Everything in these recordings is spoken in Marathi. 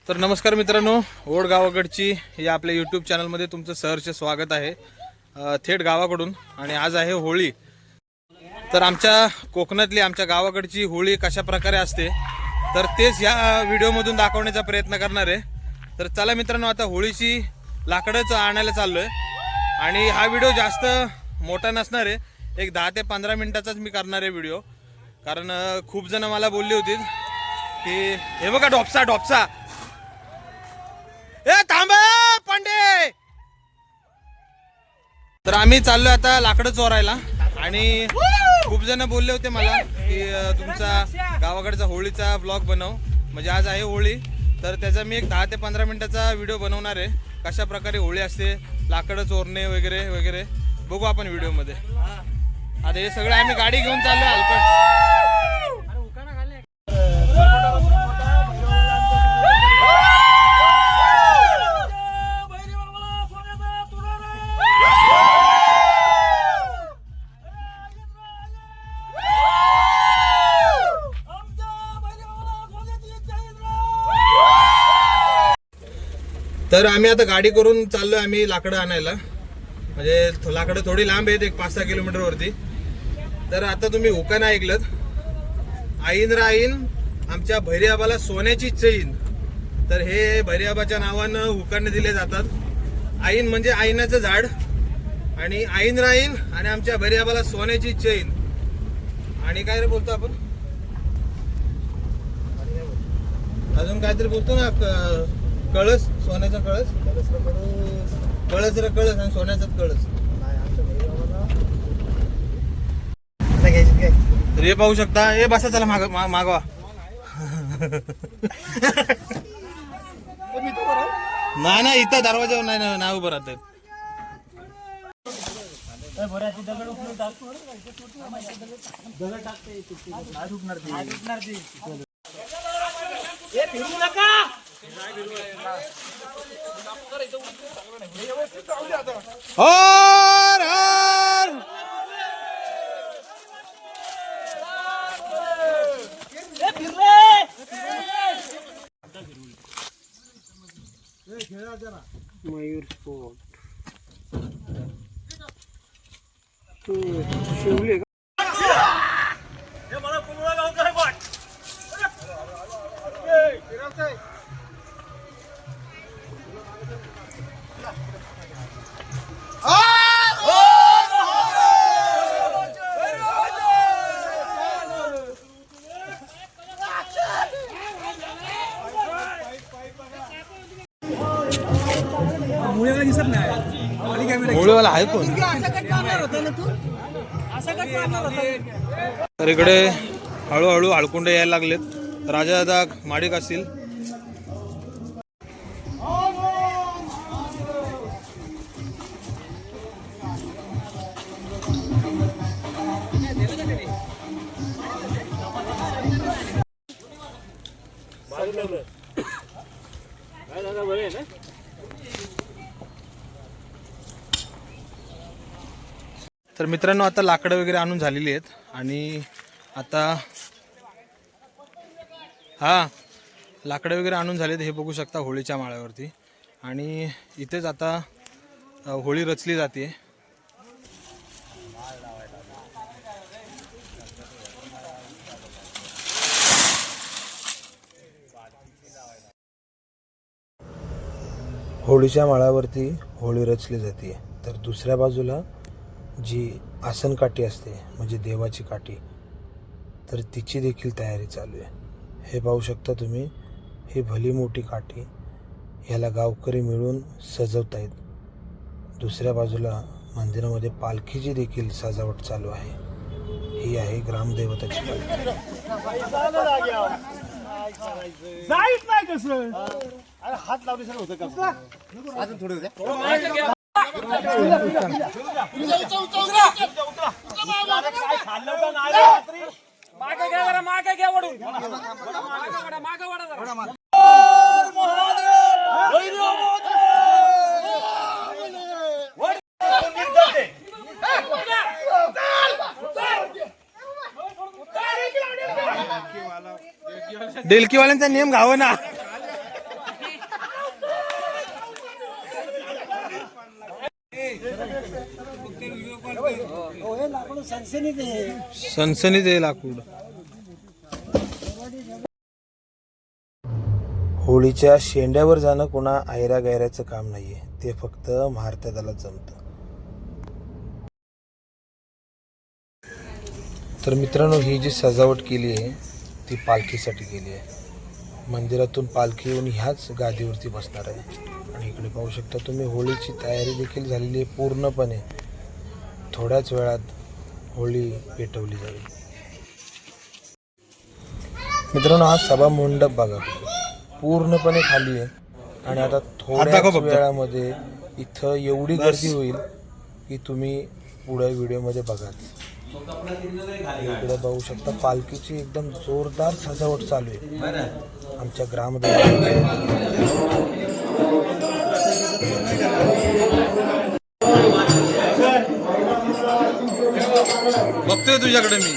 तर नमस्कार मित्रांनो, ओढ गावाकडची या आपल्या यूट्यूब चॅनलमध्ये तुमचं सहर्ष स्वागत आहे थेट गावाकडून। आणि आज आहे होळी। तर आमच्या कोकणातली आमच्या गावाकडची होळी कशा प्रकारे असते तर तेच या व्हिडिओमधून दाखवण्याचा प्रयत्न करणार आहे। तर चला मित्रांनो, आता होळीची लाकडंच आणायला चाललोय आणि हा व्हिडिओ जास्त मोठा नसणार आहे, एक 10 ते 15 मिनिटाचाच मी करणार आहे व्हिडिओ। कारण खूप जण मला बोलले होते की हे बघा डॉप्सा डॉप्सा, ए थांब पांडे। तर आम्ही चाललोय आता लाकडं चोरायला आणि खूप जण बोलले होते मला की तुमचा गावाकडचा होळीचा ब्लॉग बनव, म्हणजे आज आहे होळी तर त्याचा मी एक 10 ते 15 मिनिटाचा व्हिडिओ बनवणार आहे। कशा प्रकारे होळी असते, लाकडं चोरणे वगैरे वगैरे बघू आपण व्हिडिओमध्ये। आता हे सगळं आम्ही गाडी घेऊन चाललोय हलकट। तर आम्ही आता गाडी करून चाललोय आम्ही लाकडं आणायला, म्हणजे लाकडं थोडी लांब आहेत, एक 5-6 किलोमीटर वरती। तर आता तुम्ही हुकान ऐकलं, आईन राईन आमच्या भैरीआबाला सोन्याची चैन। तर हे भैरीआबाच्या नावानं हुकान दिले जातात। आईन म्हणजे आईनाचं झाड आणि आईन राईन आणि आमच्या भैरीआबाला सोन्याची चैन। आणि काय रे बोलतो आपण, अजून काहीतरी बोलतो ना, कळस, सोन्याचा कळस, कळस रे कळस आणि सोन्याचा कळस रे। पाहू शकता, हे बसा चला मागवा। नाही नाही, इथं दरवाजावर नाही नाही उभं राहत। हर हर मयूर स्पोर्ट शिवले मुळेवाला आहे कोण। तर इकडे हळूहळू हळकुंडे यायला लागलेत, राजादादा माडिक असतील। तर मित्रांनो, आता लाकडं वगैरे आणून झालेली आहेत आणि आता लाकडं वगैरे आणून झालेत, हे बघू शकता होळीच्या माळ्यावरती। आणि इथेच आता होळी रचली जाते। होळीच्या माळावरती होळी रचली जाते। तर दुसऱ्या बाजूला जी आसन काठी असते, म्हणजे देवाची काठी, तर तिची देखील तयारी चालू आहे। हे पाहू शकता तुम्ही, ही भली मोठी काठी, ह्याला गावकरी मिळून सजवतायत। दुसऱ्या बाजूला मंदिरामध्ये पालखीची देखील सजावट चालू आहे। ही आहे ग्रामदेवताची पालखी। हात लावले सर होतं का अजून थोडे होते। डेलकीवाल्यांचा नेम घाव ना। सनसनीत आहे लाकूड. होळीच्या शेंड्यावर जाणं कोणा आयरा गायराचं काम नाहीये, ते फक्त महारत्याला जमतं. तर मित्रांनो, ही जी सजावट केली आहे ती पालखीसाठी केली आहे. मंदिरातून पालखी येऊन ह्याच गादीवरती बसणार आहे. आणि इकडे पाहू शकता तुम्ही, होळीची तयारी देखील झालेली आहे पूर्णपणे. थोड्याच वेळात होळी पेटवली जाईल. मित्रांनो, हा सभा मंडप बघा पूर्णपणे खाली आहे. आणि आता थोड्याच वेळामध्ये इथं एवढी गर्दी होईल की तुम्ही पुढे व्हिडिओमध्ये बघा. इकडे बघू शकता पालखीची एकदम जोरदार सजावट चालू आहे आमच्या ग्रामदेवतेची. बघतोय तुझ्याकडे मी.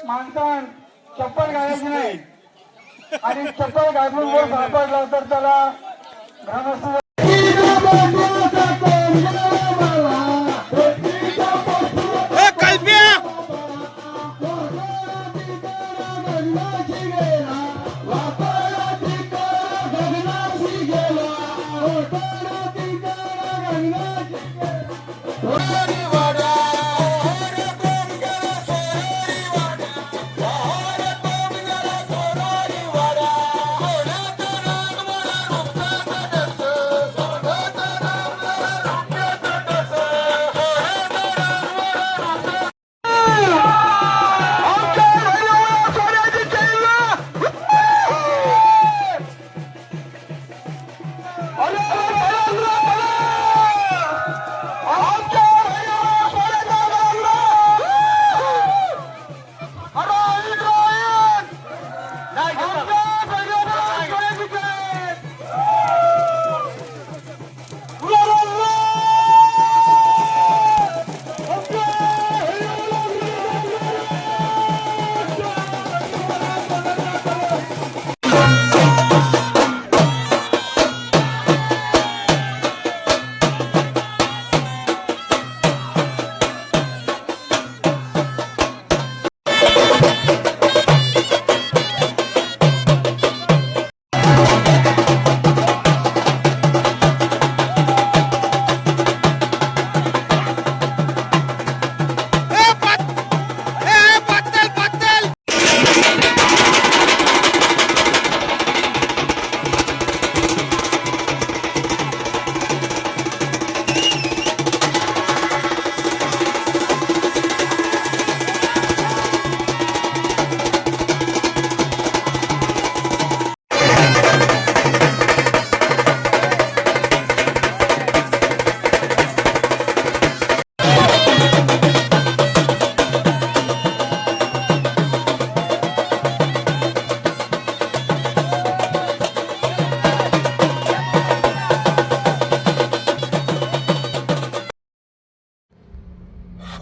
माणसानं चप्पल घालायची नाही आणि चप्पल घालून वर सापडला तर त्याला ग्रामस्थ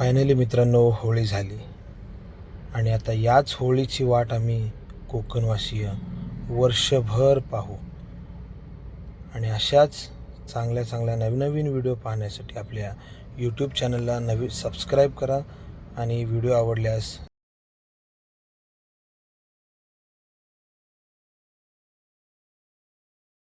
फायनली मित्रांनो होळी झाली आणि आता याच होळीची वाट आम्ही कोकणवासीय वर्षभर पाहू आणि अशाच चांगल्या चांगल्या नवीन व्हिडिओ पाहण्यासाठी आपल्या यूट्यूब चॅनलला सबस्क्राईब करा आणि व्हिडिओ आवडल्यास